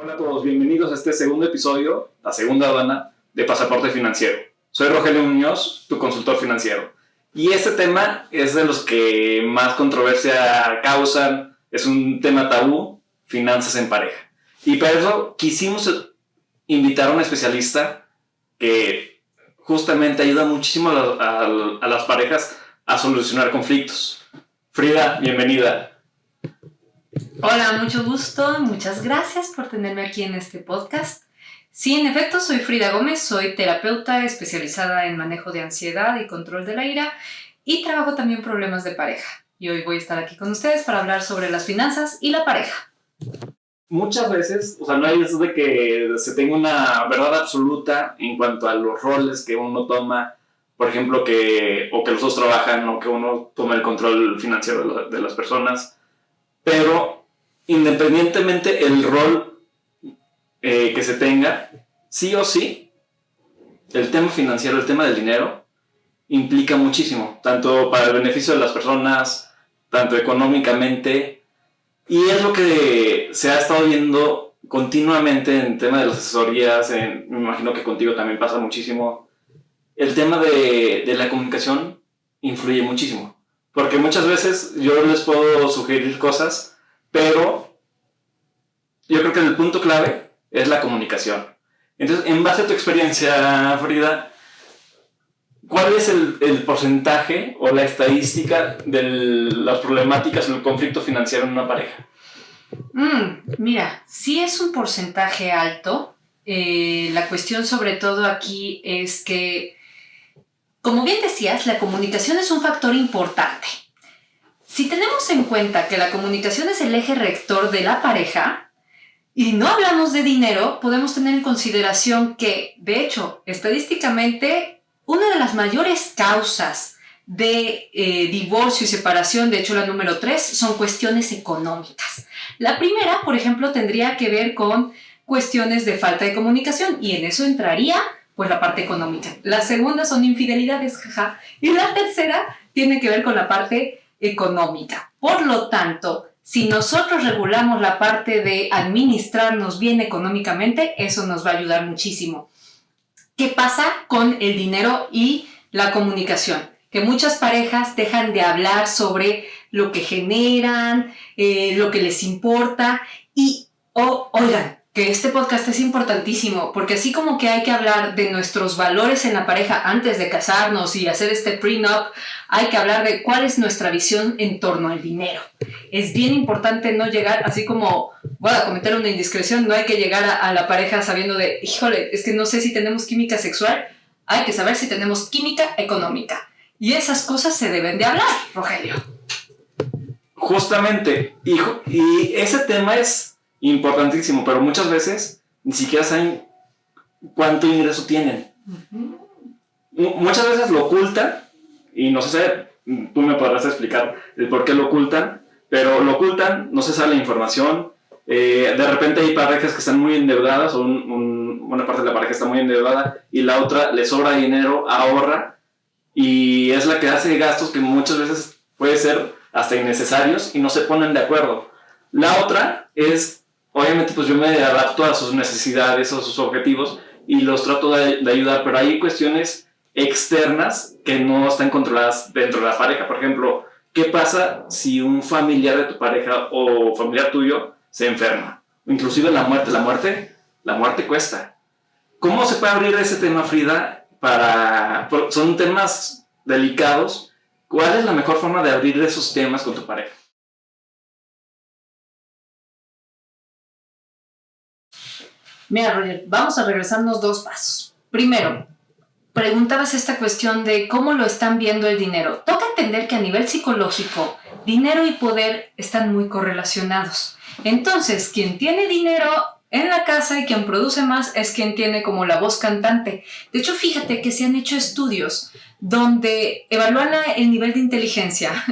Hola a todos, bienvenidos a este segundo episodio, la segunda aduana de Pasaporte Financiero. Soy Rogelio Muñoz, tu consultor financiero. Y este tema es de los que más controversia causan, es un tema tabú, finanzas en pareja. Y para eso quisimos invitar a un especialista que justamente ayuda muchísimo a las parejas a solucionar conflictos. Frida, bienvenida. Hola, mucho gusto, muchas gracias por tenerme aquí en este podcast. Sí, en efecto, soy Frida Gómez, soy terapeuta especializada en manejo de ansiedad y control de la ira y trabajo también problemas de pareja. Y hoy voy a estar aquí con ustedes para hablar sobre las finanzas y la pareja. Muchas veces, no hay eso de que se tenga una verdad absoluta en cuanto a los roles que uno toma, por ejemplo, que los dos trabajan o que uno toma el control financiero de las personas, pero independientemente el rol que se tenga, sí o sí, el tema financiero, el tema del dinero, implica muchísimo, tanto para el beneficio de las personas, tanto económicamente, y es lo que se ha estado viendo continuamente en el tema de las asesorías, me imagino que contigo también pasa muchísimo. El tema de la comunicación influye muchísimo, porque muchas veces yo les puedo sugerir cosas, pero yo creo que el punto clave es la comunicación. Entonces, en base a tu experiencia, Frida, ¿cuál es el porcentaje o la estadística de las problemáticas o el conflicto financiero en una pareja? Mira, sí es un porcentaje alto. La cuestión sobre todo aquí es que, como bien decías, la comunicación es un factor importante. Si tenemos en cuenta que la comunicación es el eje rector de la pareja y no hablamos de dinero, podemos tener en consideración que, de hecho, estadísticamente, una de las mayores causas de divorcio y separación, de hecho la número 3, son cuestiones económicas. La primera, por ejemplo, tendría que ver con cuestiones de falta de comunicación y en eso entraría pues la parte económica. La segunda son infidelidades, jaja, y la tercera tiene que ver con la parte económica. Por lo tanto, si nosotros regulamos la parte de administrarnos bien económicamente, eso nos va a ayudar muchísimo. ¿Qué pasa con el dinero y la comunicación? Que muchas parejas dejan de hablar sobre lo que generan, lo que les importa y, oigan, que este podcast es importantísimo porque así como que hay que hablar de nuestros valores en la pareja antes de casarnos y hacer este prenup, hay que hablar de cuál es nuestra visión en torno al dinero. Es bien importante no llegar, así como voy a cometer una indiscreción, no hay que llegar a la pareja sabiendo de, híjole, es que no sé si tenemos química sexual, hay que saber si tenemos química económica. Y esas cosas se deben de hablar, Rogelio. Justamente, y ese tema es importantísimo, pero muchas veces ni siquiera saben cuánto ingreso tienen. Muchas veces lo ocultan, y no sé, tú me podrás explicar el por qué lo ocultan, pero lo ocultan, no se sabe la información. De repente hay parejas que están muy endeudadas, o una parte de la pareja está muy endeudada, y la otra le sobra dinero, ahorra, y es la que hace gastos que muchas veces puede ser hasta innecesarios y no se ponen de acuerdo. La otra es, obviamente, pues yo me adapto a sus necesidades o sus objetivos y los trato de ayudar, pero hay cuestiones externas que no están controladas dentro de la pareja. Por ejemplo, ¿qué pasa si un familiar de tu pareja o familiar tuyo se enferma? Inclusive la muerte cuesta. ¿Cómo se puede abrir ese tema, Frida? Son temas delicados. ¿Cuál es la mejor forma de abrir esos temas con tu pareja? Mira, Roger, vamos a regresarnos 2 pasos. Primero, preguntabas esta cuestión de cómo lo están viendo el dinero. Toca entender que a nivel psicológico, dinero y poder están muy correlacionados. Entonces, quien tiene dinero en la casa y quien produce más es quien tiene como la voz cantante. De hecho, fíjate que se han hecho estudios donde evalúan el nivel de inteligencia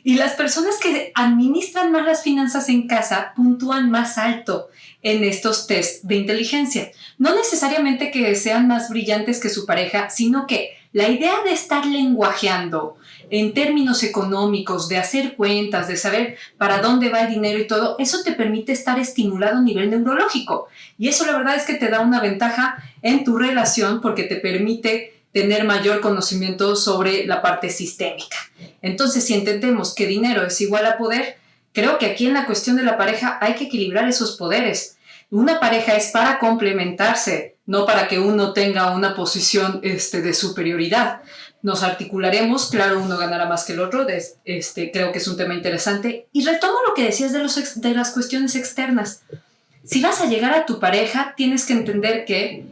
y las personas que administran más las finanzas en casa puntúan más alto en estos test de inteligencia. No necesariamente que sean más brillantes que su pareja, sino que la idea de estar lenguajeando en términos económicos, de hacer cuentas, de saber para dónde va el dinero y todo, eso te permite estar estimulado a nivel neurológico. Y eso la verdad es que te da una ventaja en tu relación porque te permite tener mayor conocimiento sobre la parte sistémica. Entonces, si entendemos que dinero es igual a poder, creo que aquí en la cuestión de la pareja hay que equilibrar esos poderes. Una pareja es para complementarse, no para que uno tenga una posición de superioridad. Nos articularemos, claro, uno ganará más que el otro, creo que es un tema interesante. Y retomo lo que decías de las cuestiones externas. Si vas a llegar a tu pareja, tienes que entender que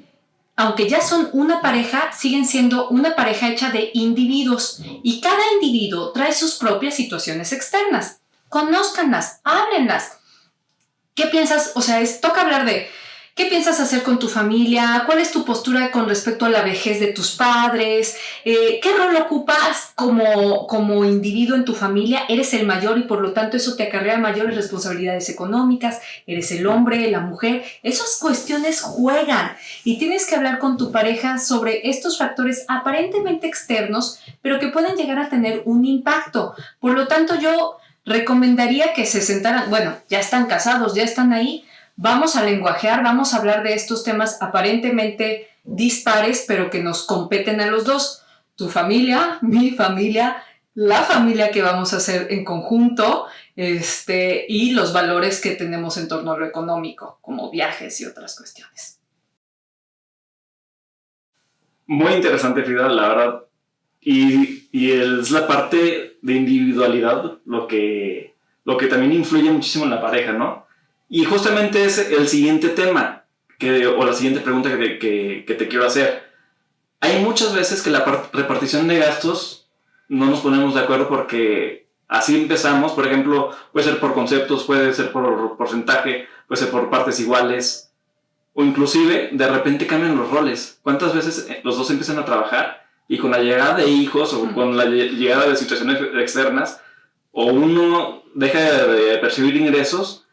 aunque ya son una pareja, siguen siendo una pareja hecha de individuos y cada individuo trae sus propias situaciones externas. Conózcanlas, háblenlas. ¿Qué piensas? O sea, toca hablar de qué piensas hacer con tu familia, cuál es tu postura con respecto a la vejez de tus padres, qué rol ocupas como individuo en tu familia, eres el mayor y por lo tanto eso te acarrea mayores responsabilidades económicas, eres el hombre, la mujer, esas cuestiones juegan y tienes que hablar con tu pareja sobre estos factores aparentemente externos, pero que pueden llegar a tener un impacto. Por lo tanto, yo recomendaría que se sentaran, bueno, ya están casados, ya están ahí, vamos a lenguajear, vamos a hablar de estos temas aparentemente dispares, pero que nos competen a los dos. Tu familia, mi familia, la familia que vamos a hacer en conjunto, y los valores que tenemos en torno a lo económico, como viajes y otras cuestiones. Muy interesante, Frida, la verdad. Y es la parte de individualidad lo que también influye muchísimo en la pareja, ¿no? Y justamente es el siguiente tema, o la siguiente pregunta que te quiero hacer. Hay muchas veces que la repartición de gastos no nos ponemos de acuerdo porque así empezamos. Por ejemplo, puede ser por conceptos, puede ser por porcentaje, puede ser por partes iguales, o inclusive de repente cambian los roles. ¿Cuántas veces los dos empiezan a trabajar y con la llegada de hijos o con la llegada de situaciones externas, o uno deja de percibir ingresos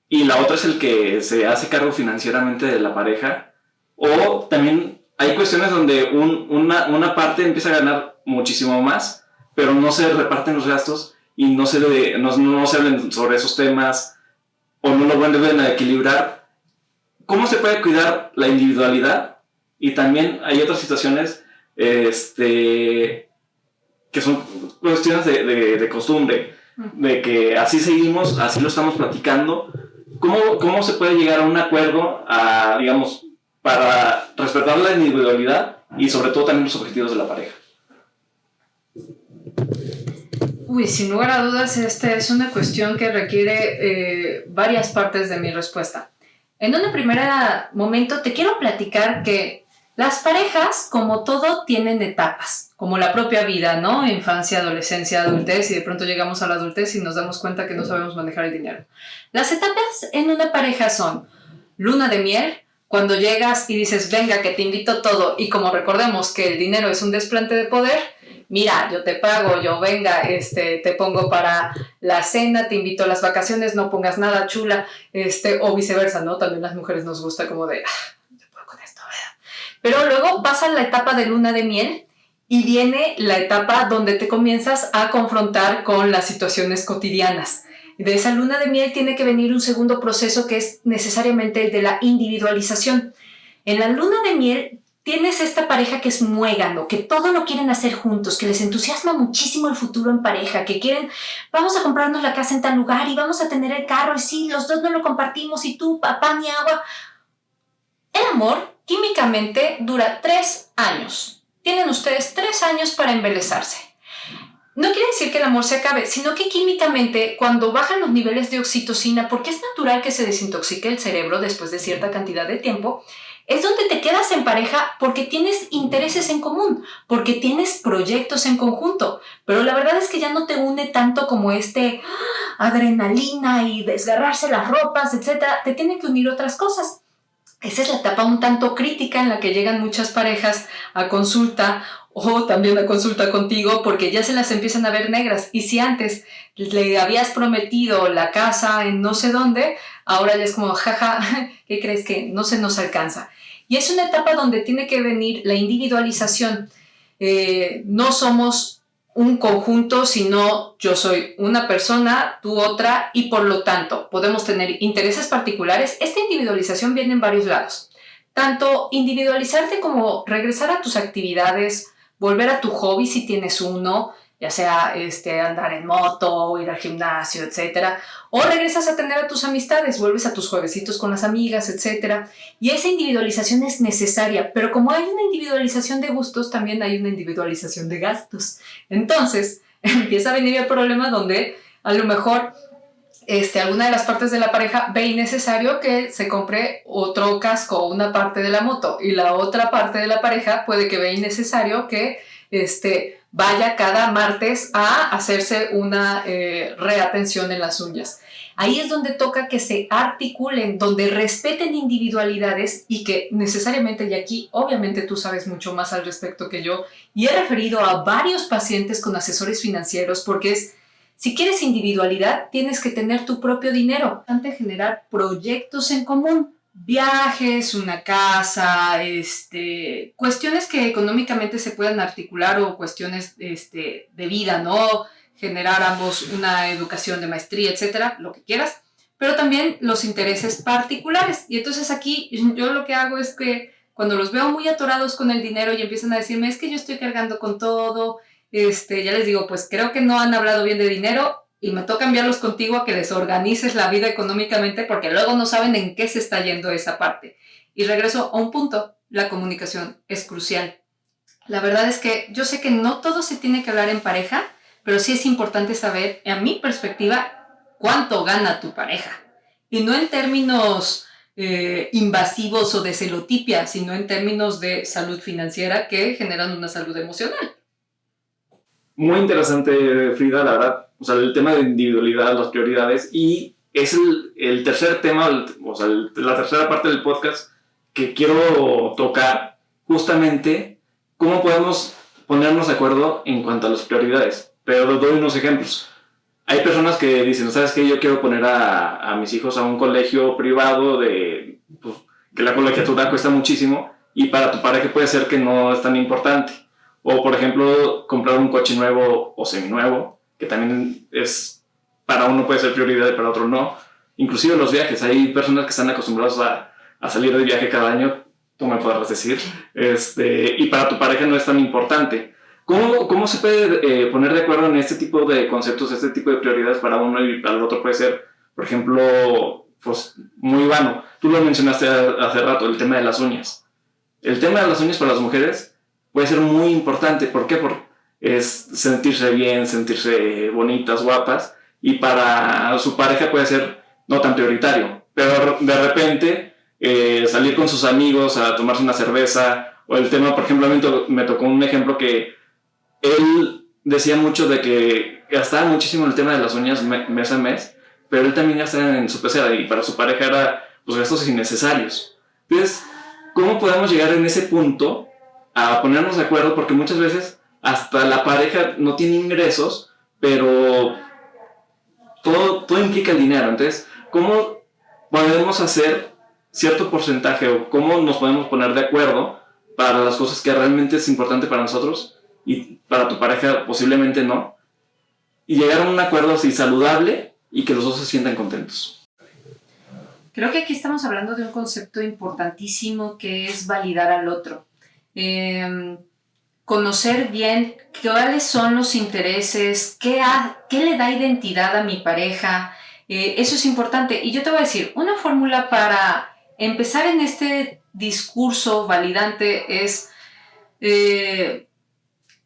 y la otra es el que se hace cargo financieramente de la pareja? O también hay cuestiones donde una parte empieza a ganar muchísimo más, pero no se reparten los gastos y no se hablan sobre esos temas o no lo vuelven a equilibrar. ¿Cómo se puede cuidar la individualidad? Y también hay otras situaciones que son cuestiones de costumbre, de que así seguimos, así lo estamos platicando. ¿Cómo se puede llegar a un acuerdo, digamos, para respetar la individualidad y sobre todo también los objetivos de la pareja? Uy, sin lugar a dudas, esta es una cuestión que requiere varias partes de mi respuesta. En un primer momento te quiero platicar que las parejas, como todo, tienen etapas, como la propia vida, ¿no? Infancia, adolescencia, adultez, y de pronto llegamos a la adultez y nos damos cuenta que no sabemos manejar el dinero. Las etapas en una pareja son luna de miel, cuando llegas y dices, venga, que te invito todo, y como recordemos que el dinero es un desplante de poder, mira, yo te pago, venga, te pongo para la cena, te invito a las vacaciones, no pongas nada, chula, o viceversa, ¿no? También las mujeres nos gusta como de, yo puedo con esto, ¿verdad? Pero luego pasa la etapa de luna de miel y viene la etapa donde te comienzas a confrontar con las situaciones cotidianas. De esa luna de miel tiene que venir un segundo proceso que es necesariamente el de la individualización. En la luna de miel tienes esta pareja que es muégano, que todo lo quieren hacer juntos, que les entusiasma muchísimo el futuro en pareja, que quieren, vamos a comprarnos la casa en tal lugar y vamos a tener el carro y sí, los dos no lo compartimos y tú, papá ni agua. El amor químicamente dura 3 años. Tienen ustedes 3 años para embelezarse. No quiere decir que el amor se acabe, sino que químicamente, cuando bajan los niveles de oxitocina, porque es natural que se desintoxique el cerebro después de cierta cantidad de tiempo, es donde te quedas en pareja porque tienes intereses en común, porque tienes proyectos en conjunto, pero la verdad es que ya no te une tanto como adrenalina y desgarrarse las ropas, etc. Te tienen que unir otras cosas. Esa es la etapa un tanto crítica en la que llegan muchas parejas a consulta o también a consulta contigo porque ya se las empiezan a ver negras. Y si antes le habías prometido la casa en no sé dónde, ahora ya es como, jaja, ¿qué crees que no se nos alcanza? Y es una etapa donde tiene que venir la individualización. No somos un conjunto, sino yo soy una persona, tú otra, y por lo tanto podemos tener intereses particulares. Esta individualización viene en varios lados. Tanto individualizarte como regresar a tus actividades, volver a tu hobby si tienes uno, ya sea andar en moto, ir al gimnasio, etcétera, o regresas a tener a tus amistades, vuelves a tus juevesitos con las amigas, etcétera. Y esa individualización es necesaria, pero como hay una individualización de gustos, también hay una individualización de gastos. Entonces, empieza a venir el problema donde a lo mejor alguna de las partes de la pareja ve innecesario que se compre otro casco o una parte de la moto, y la otra parte de la pareja puede que vea innecesario que vaya cada martes a hacerse una reatención en las uñas. Ahí es donde toca que se articulen, donde respeten individualidades y que necesariamente, y aquí obviamente tú sabes mucho más al respecto que yo, y he referido a varios pacientes con asesores financieros porque si quieres individualidad, tienes que tener tu propio dinero. Antes de generar proyectos en común, viajes, una casa, cuestiones que económicamente se puedan articular o cuestiones de vida, ¿no? Generar ambos una educación de maestría, etcétera, lo que quieras, pero también los intereses particulares. Y entonces aquí yo lo que hago es que cuando los veo muy atorados con el dinero y empiezan a decirme, es que yo estoy cargando con todo, ya les digo, pues creo que no han hablado bien de dinero y me toca enviarlos contigo a que les organices la vida económicamente porque luego no saben en qué se está yendo esa parte. Y regreso a un punto, la comunicación es crucial. La verdad es que yo sé que no todo se tiene que hablar en pareja, pero sí es importante saber, a mi perspectiva, cuánto gana tu pareja. Y no en términos invasivos o de celotipia, sino en términos de salud financiera que generan una salud emocional. Muy interesante, Frida, la verdad. O sea, el tema de individualidad, las prioridades, y es el tercer tema, o sea, la tercera parte del podcast que quiero tocar, justamente cómo podemos ponernos de acuerdo en cuanto a las prioridades. Pero doy unos ejemplos. Hay personas que dicen, ¿sabes qué? Yo quiero poner a mis hijos a un colegio privado pues, que la colegiatura cuesta muchísimo, y para tu pareja puede ser que no es tan importante. O, por ejemplo, comprar un coche nuevo o seminuevo, que también es, para uno puede ser prioridad y para otro no. Inclusive los viajes, hay personas que están acostumbradas a salir de viaje cada año, tú me podrás decir, y para tu pareja no es tan importante. ¿Cómo se puede poner de acuerdo en este tipo de conceptos, este tipo de prioridades para uno y para el otro? Puede ser, por ejemplo, pues muy vano. Tú lo mencionaste hace rato, el tema de las uñas. El tema de las uñas para las mujeres puede ser muy importante. ¿Por qué? Porque es sentirse bien, sentirse bonitas, guapas, y para su pareja puede ser no tan prioritario. Pero de repente salir con sus amigos a tomarse una cerveza, o el tema, por ejemplo, a mí me tocó un ejemplo que él decía mucho de que gastaba muchísimo en el tema de las uñas mes a mes, pero él también gastaba en su pecera, y para su pareja era pues gastos innecesarios. Entonces, ¿cómo podemos llegar en ese punto a ponernos de acuerdo? Porque muchas veces hasta la pareja no tiene ingresos, pero todo implica el dinero. Entonces, ¿cómo podemos hacer cierto porcentaje, o cómo nos podemos poner de acuerdo para las cosas que realmente es importante para nosotros y para tu pareja posiblemente no, y llegar a un acuerdo así saludable y que los dos se sientan contentos? Creo que aquí estamos hablando de un concepto importantísimo que es validar al otro. Conocer bien cuáles son los intereses, qué le da identidad a mi pareja. Eso es importante. Y yo te voy a decir, una fórmula para empezar en este discurso validante es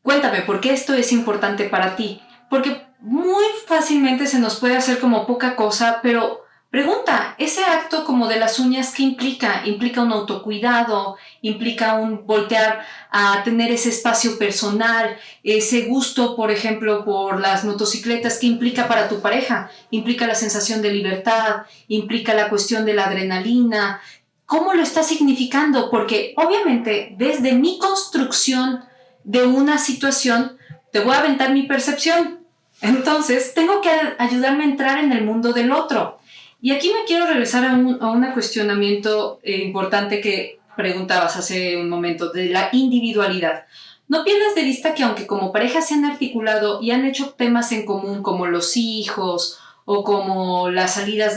cuéntame, ¿por qué esto es importante para ti? Porque muy fácilmente se nos puede hacer como poca cosa, pero pregunta, ese acto como de las uñas, ¿qué implica? Implica un autocuidado, implica un voltear a tener ese espacio personal, ese gusto, por ejemplo, por las motocicletas, ¿qué implica para tu pareja? Implica la sensación de libertad, implica la cuestión de la adrenalina. ¿Cómo lo está significando? Porque obviamente desde mi construcción de una situación te voy a aventar mi percepción. Entonces tengo que ayudarme a entrar en el mundo del otro. Y aquí me quiero regresar a un cuestionamiento importante que preguntabas hace un momento, de la individualidad. no pierdas de vista que aunque como pareja se han articulado y han hecho temas en común como los hijos o como las salidas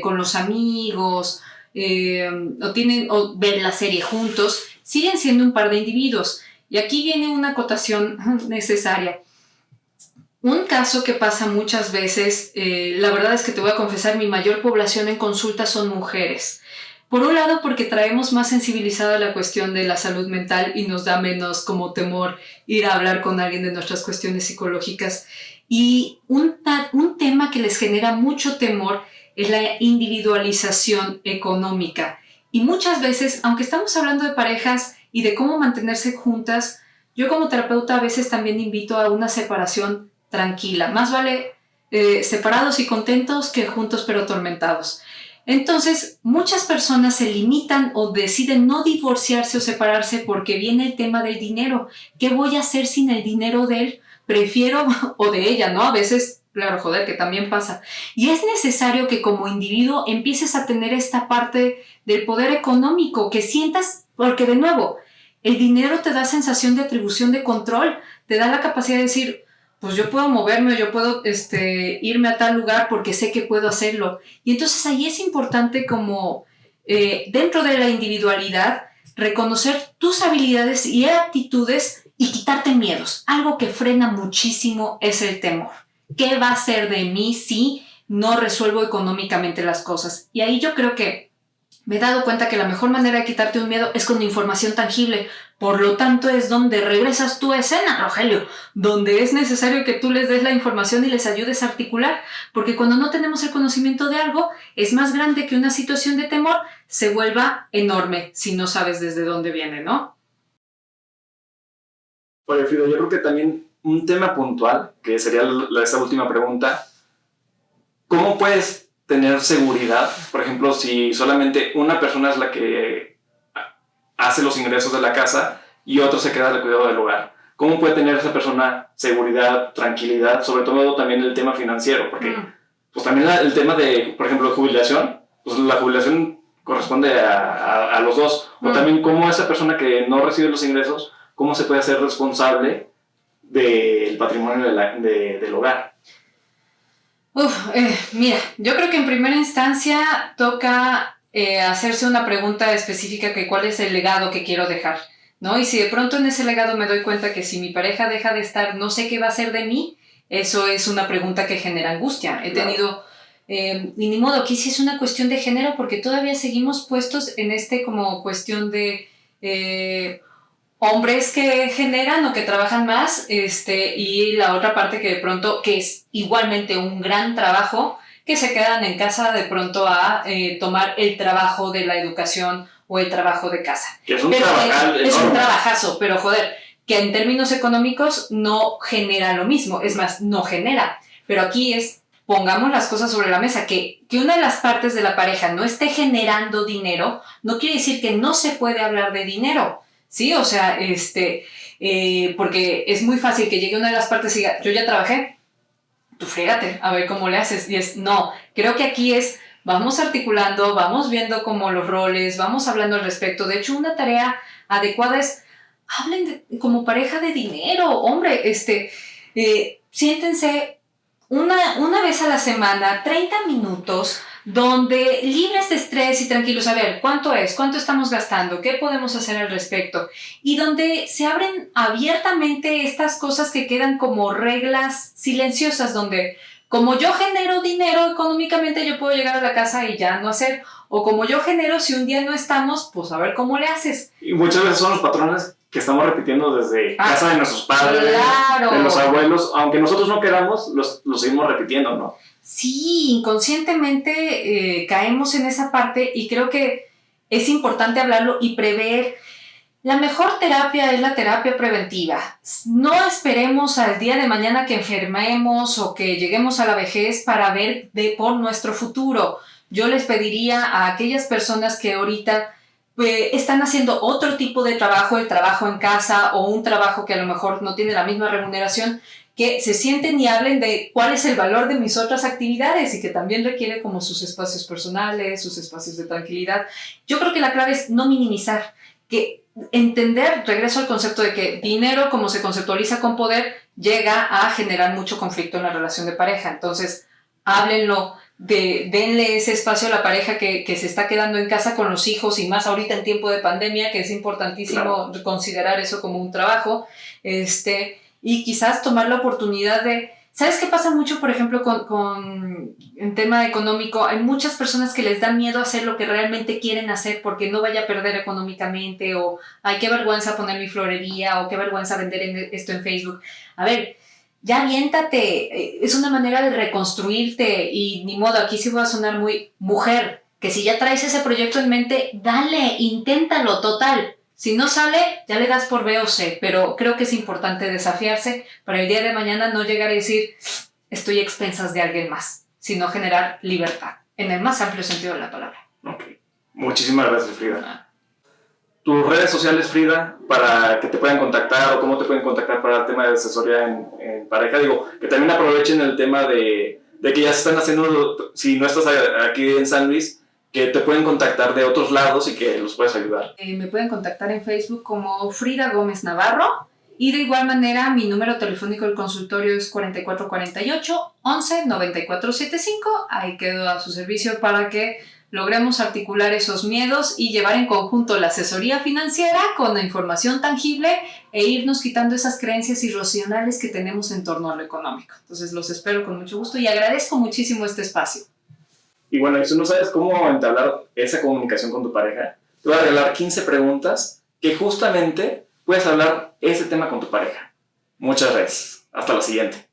con los amigos o ver la serie juntos, siguen siendo un par de individuos. Y aquí viene una acotación necesaria. Un caso que pasa muchas veces, la verdad es que te voy a confesar, mi mayor población en consulta son mujeres. Por un lado, porque traemos más sensibilizada la cuestión de la salud mental y nos da menos como temor ir a hablar con alguien de nuestras cuestiones psicológicas. Y un tema que les genera mucho temor es la individualización económica. Y muchas veces, aunque estamos hablando de parejas y de cómo mantenerse juntas, yo como terapeuta a veces también invito a una separación tranquila. Más vale separados y contentos que juntos pero atormentados. Entonces, muchas personas se limitan o deciden no divorciarse o separarse porque viene el tema del dinero. ¿Qué voy a hacer sin el dinero de él? Prefiero, o de ella, ¿no? A veces, claro, joder, que también pasa. Y es necesario que como individuo empieces a tener esta parte del poder económico, que sientas, porque de nuevo, el dinero te da sensación de atribución de control, te da la capacidad de decir, pues yo puedo moverme, yo puedo irme a tal lugar porque sé que puedo hacerlo. Y entonces ahí es importante como dentro de la individualidad reconocer tus habilidades y aptitudes y quitarte miedos. Algo que frena muchísimo es el temor. ¿Qué va a ser de mí si no resuelvo económicamente las cosas? Y ahí yo creo que me he dado cuenta que la mejor manera de quitarte un miedo es con información tangible. Por lo tanto, es donde regresas tú a escena, Rogelio, donde es necesario que tú les des la información y les ayudes a articular, porque cuando no tenemos el conocimiento de algo, es más grande que una situación de temor se vuelva enorme si no sabes desde dónde viene, ¿no? Oye, Frida, yo creo que también un tema puntual, que sería esta última pregunta, ¿cómo puedes tener seguridad? Por ejemplo, si solamente una persona es la que hace los ingresos de la casa y otro se queda al cuidado del hogar. ¿Cómo puede tener esa persona seguridad, tranquilidad, sobre todo también el tema financiero? Porque pues también el tema de, por ejemplo, jubilación, pues la jubilación corresponde a los dos. O también cómo esa persona que no recibe los ingresos, cómo se puede hacer responsable del patrimonio del hogar. Mira, yo creo que en primera instancia toca hacerse una pregunta específica que cuál es el legado que quiero dejar, ¿no? Y si de pronto en ese legado me doy cuenta que si mi pareja deja de estar, no sé qué va a hacer de mí, eso es una pregunta que genera angustia. He tenido, y ni modo, aquí sí es una cuestión de género porque todavía seguimos puestos en como cuestión de hombres que generan o que trabajan más, y la otra parte que de pronto, que es igualmente un gran trabajo, que se quedan en casa de pronto a tomar el trabajo de la educación o el trabajo de casa. Que es un trabajazo, pero joder, que en términos económicos no genera lo mismo, es más, no genera. Pero aquí pongamos las cosas sobre la mesa, que una de las partes de la pareja no esté generando dinero, no quiere decir que no se puede hablar de dinero. Sí, o sea, porque es muy fácil que llegue una de las partes y diga, yo ya trabajé, tú frégate, a ver cómo le haces. Y no, creo que aquí vamos articulando, vamos viendo como los roles, vamos hablando al respecto. De hecho, una tarea adecuada es, hablen como pareja de dinero, hombre, siéntense una vez a la semana, 30 minutos, donde libres de estrés y tranquilos, a ver, ¿cuánto es? ¿Cuánto estamos gastando? ¿Qué podemos hacer al respecto? Y donde se abren abiertamente estas cosas que quedan como reglas silenciosas, donde como yo genero dinero económicamente, yo puedo llegar a la casa y ya no hacer, o como yo genero, si un día no estamos, pues a ver cómo le haces. Y muchas veces son los patrones que estamos repitiendo desde casa de nuestros padres, claro, de los abuelos, aunque nosotros no queramos, los seguimos repitiendo, ¿no? Sí, inconscientemente caemos en esa parte y creo que es importante hablarlo y prever. La mejor terapia es la terapia preventiva. No esperemos al día de mañana que enfermemos o que lleguemos a la vejez para ver por nuestro futuro. Yo les pediría a aquellas personas que ahorita están haciendo otro tipo de trabajo, el trabajo en casa o un trabajo que a lo mejor no tiene la misma remuneración, que se sienten y hablen de cuál es el valor de mis otras actividades y que también requiere como sus espacios personales, sus espacios de tranquilidad. Yo creo que la clave es no minimizar, que entender, regreso al concepto de que dinero, como se conceptualiza con poder, llega a generar mucho conflicto en la relación de pareja. Entonces, háblenlo, denle ese espacio a la pareja que se está quedando en casa con los hijos, y más ahorita en tiempo de pandemia, que es importantísimo considerar eso como un trabajo, y quizás tomar la oportunidad de... ¿Sabes qué pasa mucho, por ejemplo, en tema económico? Hay muchas personas que les da miedo hacer lo que realmente quieren hacer porque no vaya a perder económicamente, o ay, qué vergüenza poner mi florería, o qué vergüenza vender esto en Facebook. A ver, ya aviéntate, es una manera de reconstruirte, y ni modo, aquí sí voy a sonar muy mujer, que si ya traes ese proyecto en mente, dale, inténtalo, total. Si no sale, ya le das por B o C, pero creo que es importante desafiarse para el día de mañana no llegar a decir estoy a expensas de alguien más, sino generar libertad, en el más amplio sentido de la palabra. Ok. Muchísimas gracias, Frida. Tus redes sociales, Frida, para que te puedan contactar, o cómo te pueden contactar para el tema de asesoría en pareja. Digo, que también aprovechen el tema de que ya se están haciendo, si no estás aquí en San Luis, que te pueden contactar de otros lados y que los puedes ayudar. Me pueden contactar en Facebook como Frida Gómez Navarro, y de igual manera mi número telefónico del consultorio es 4448 11 9475. Ahí quedo a su servicio para que logremos articular esos miedos y llevar en conjunto la asesoría financiera con la información tangible, e irnos quitando esas creencias irracionales que tenemos en torno a lo económico. Entonces los espero con mucho gusto y agradezco muchísimo este espacio. Y bueno, y si no sabes cómo entablar esa comunicación con tu pareja, te voy a regalar 15 preguntas que justamente puedes hablar ese tema con tu pareja. Muchas gracias. Hasta la siguiente.